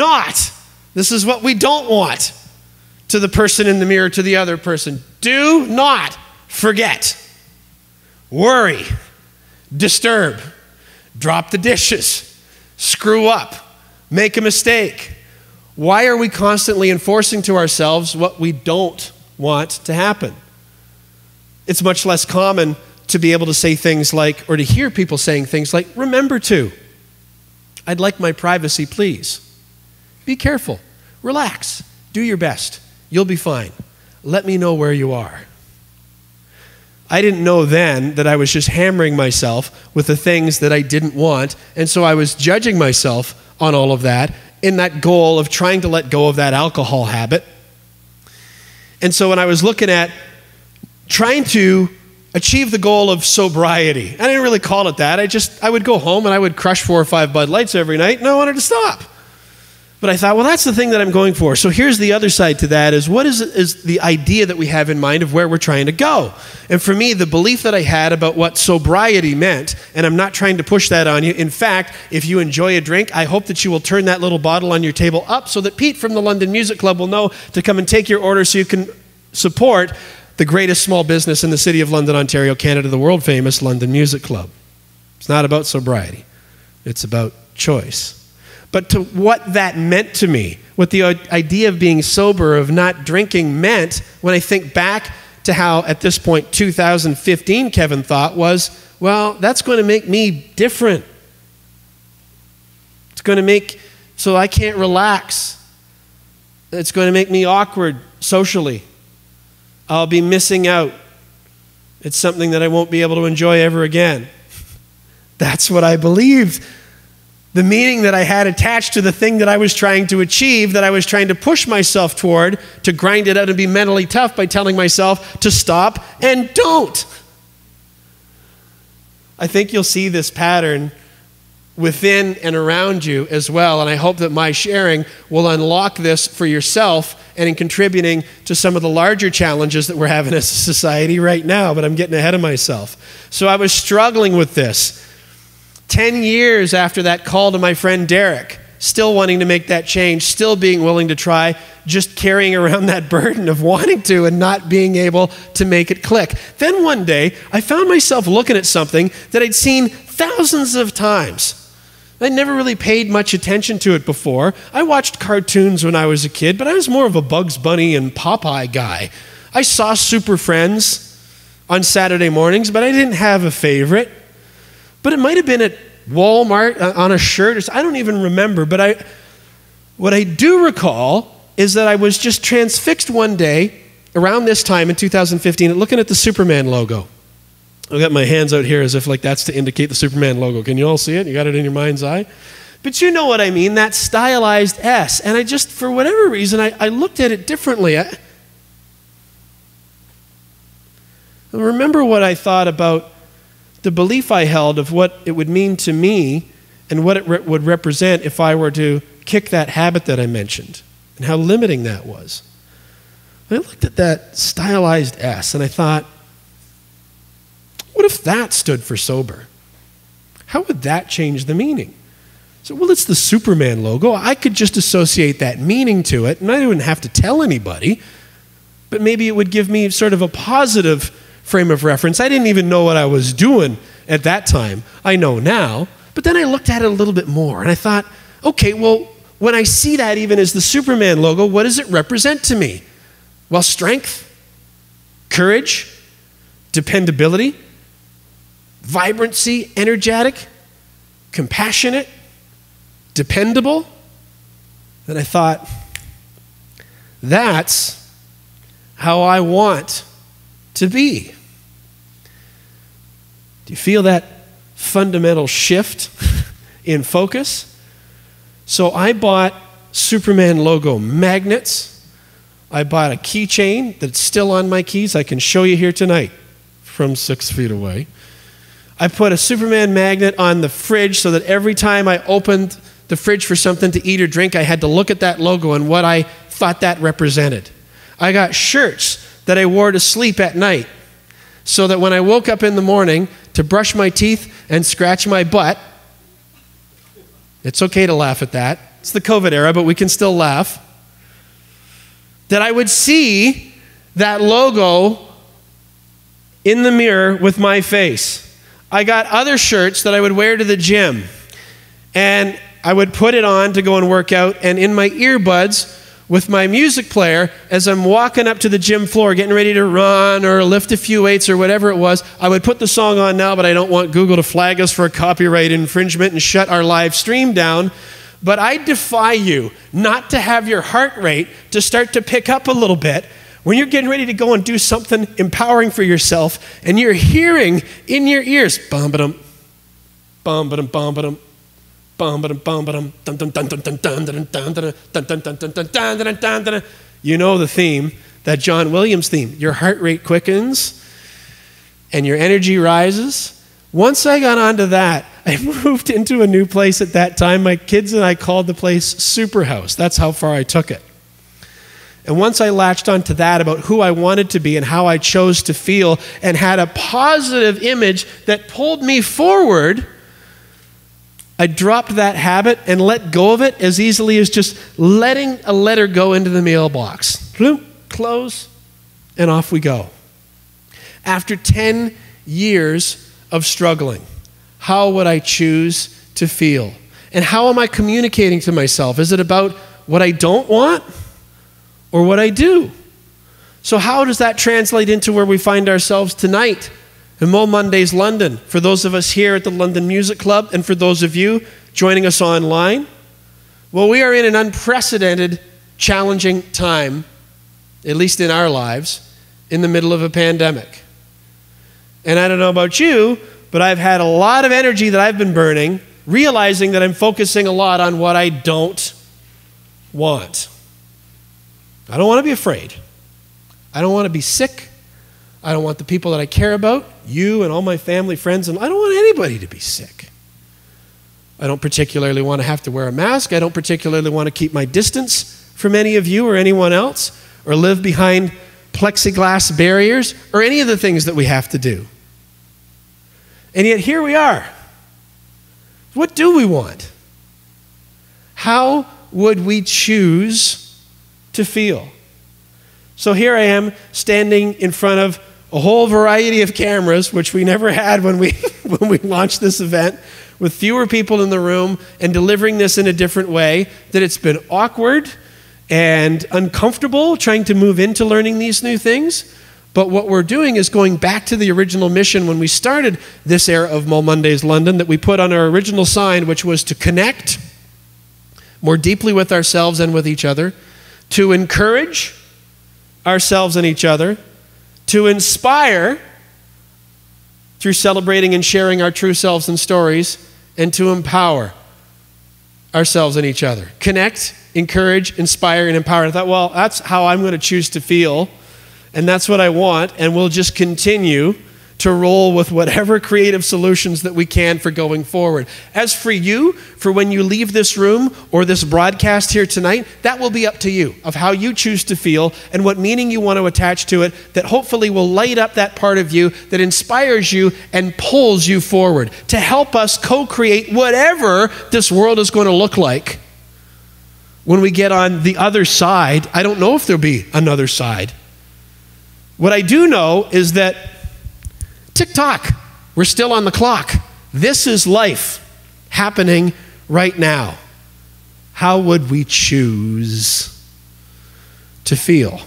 not, this is what we don't want to the person in the mirror, to the other person. Do not forget, worry, disturb, drop the dishes, screw up, make a mistake. Why are we constantly enforcing to ourselves what we don't want to happen? It's much less common to be able to say things like, or to hear people saying things like, remember to. I'd like my privacy, please. Be careful. Relax. Do your best. You'll be fine. Let me know where you are. I didn't know then that I was just hammering myself with the things that I didn't want, and so I was judging myself on all of that in that goal of trying to let go of that alcohol habit. And so when I was looking at trying to achieve the goal of sobriety, I didn't really call it that. I would go home and I would crush 4 or 5 Bud Lights every night, and I wanted to stop. But I thought, well, that's the thing that I'm going for. So here's the other side to that is what is the idea that we have in mind of where we're trying to go? And for me, the belief that I had about what sobriety meant, and I'm not trying to push that on you. In fact, if you enjoy a drink, I hope that you will turn that little bottle on your table up so that Pete from the London Music Club will know to come and take your order so you can support the greatest small business in the city of London, Ontario, Canada, the world famous London Music Club. It's not about sobriety. It's about choice. But to what that meant to me, what the idea of being sober, of not drinking meant, when I think back to how, at this point, 2015, Kevin thought was, well, that's going to make me different. It's going to make so I can't relax. It's going to make me awkward socially. I'll be missing out. It's something that I won't be able to enjoy ever again. That's what I believed. The meaning that I had attached to the thing that I was trying to achieve, that I was trying to push myself toward, to grind it out and be mentally tough by telling myself to stop and don't. I think you'll see this pattern within and around you as well, and I hope that my sharing will unlock this for yourself and in contributing to some of the larger challenges that we're having as a society right now, but I'm getting ahead of myself. So I was struggling with this. 10 years after that call to my friend Derek, still wanting to make that change, still being willing to try, just carrying around that burden of wanting to and not being able to make it click. Then one day, I found myself looking at something that I'd seen thousands of times. I never really paid much attention to it before. I watched cartoons when I was a kid, but I was more of a Bugs Bunny and Popeye guy. I saw Super Friends on Saturday mornings, but I didn't have a favorite. But it might have been at Walmart on a shirt. I don't even remember. But what I do recall is that I was just transfixed one day around this time in 2015 at looking at the Superman logo. I've got my hands out here as if like that's to indicate the Superman logo. Can you all see it? You got it in your mind's eye? But you know what I mean, that stylized S. And I just, for whatever reason, I looked at it differently. I remember what I thought about the belief I held of what it would mean to me and what it would represent if I were to kick that habit that I mentioned and how limiting that was. I looked at that stylized S and I thought, what if that stood for sober? How would that change the meaning? So, well, it's the Superman logo. I could just associate that meaning to it and I wouldn't have to tell anybody, but maybe it would give me sort of a positive frame of reference. I didn't even know what I was doing at that time. I know now. But then I looked at it a little bit more and I thought, okay, well, when I see that even as the Superman logo, what does it represent to me? Well, strength, courage, dependability, vibrancy, energetic, compassionate, dependable. And I thought, that's how I want to be. Do you feel that fundamental shift in focus? So I bought Superman logo magnets. I bought a keychain that's still on my keys. I can show you here tonight from 6 feet away. I put a Superman magnet on the fridge so that every time I opened the fridge for something to eat or drink, I had to look at that logo and what I thought that represented. I got shirts that I wore to sleep at night so that when I woke up in the morning to brush my teeth and scratch my butt, it's okay to laugh at that. It's the COVID era, but we can still laugh. That I would see that logo in the mirror with my face. I got other shirts that I would wear to the gym. And I would put it on to go and work out. And in my earbuds with my music player, as I'm walking up to the gym floor, getting ready to run or lift a few weights or whatever it was, I would put the song on now, but I don't want Google to flag us for a copyright infringement and shut our live stream down. But I defy you not to have your heart rate to start to pick up a little bit when you're getting ready to go and do something empowering for yourself and you're hearing in your ears, bum-ba-dum, bum-ba-dum, bum-ba-dum, bum-ba-dum, bum-ba-dum, dun-dun-dun-dun-dun-dun-dun-dun-dun-dun-dun-dun-dun-dun-dun-dun-dun-dun-dun. You know the theme, that John Williams theme. Your heart rate quickens and your energy rises. Once I got onto that, I moved into a new place at that time. My kids and I called the place Superhouse. That's how far I took it. And once I latched onto that about who I wanted to be and how I chose to feel and had a positive image that pulled me forward, I dropped that habit and let go of it as easily as just letting a letter go into the mailbox. Close, and off we go. After 10 years of struggling, how would I choose to feel? And how am I communicating to myself? Is it about what I don't want or what I do? So how does that translate into where we find ourselves tonight in MoMondays London? For those of us here at the London Music Club and for those of you joining us online, well, we are in an unprecedented, challenging time, at least in our lives, in the middle of a pandemic. And I don't know about you, but I've had a lot of energy that I've been burning, realizing that I'm focusing a lot on what I don't want. I don't want to be afraid. I don't want to be sick. I don't want the people that I care about, you and all my family, friends, and I don't want anybody to be sick. I don't particularly want to have to wear a mask. I don't particularly want to keep my distance from any of you or anyone else, or live behind plexiglass barriers, or any of the things that we have to do. And yet here we are. What do we want? How would we choose to feel? So here I am standing in front of a whole variety of cameras, which we never had when we launched this event, with fewer people in the room and delivering this in a different way, that it's been awkward and uncomfortable trying to move into learning these new things. But what we're doing is going back to the original mission when we started this era of MoMondays London that we put on our original sign, which was to connect more deeply with ourselves and with each other, to encourage ourselves and each other, to inspire through celebrating and sharing our true selves and stories, and to empower ourselves and each other. Connect, encourage, inspire, and empower. I thought, well, that's how I'm going to choose to feel. And that's what I want, and we'll just continue to roll with whatever creative solutions that we can for going forward. As for you, for when you leave this room or this broadcast here tonight, that will be up to you, of how you choose to feel and what meaning you want to attach to it, that hopefully will light up that part of you that inspires you and pulls you forward to help us co-create whatever this world is going to look like when we get on the other side. I don't know if there'll be another side. What I do know is that tick-tock, we're still on the clock. This is life happening right now. How would we choose to feel?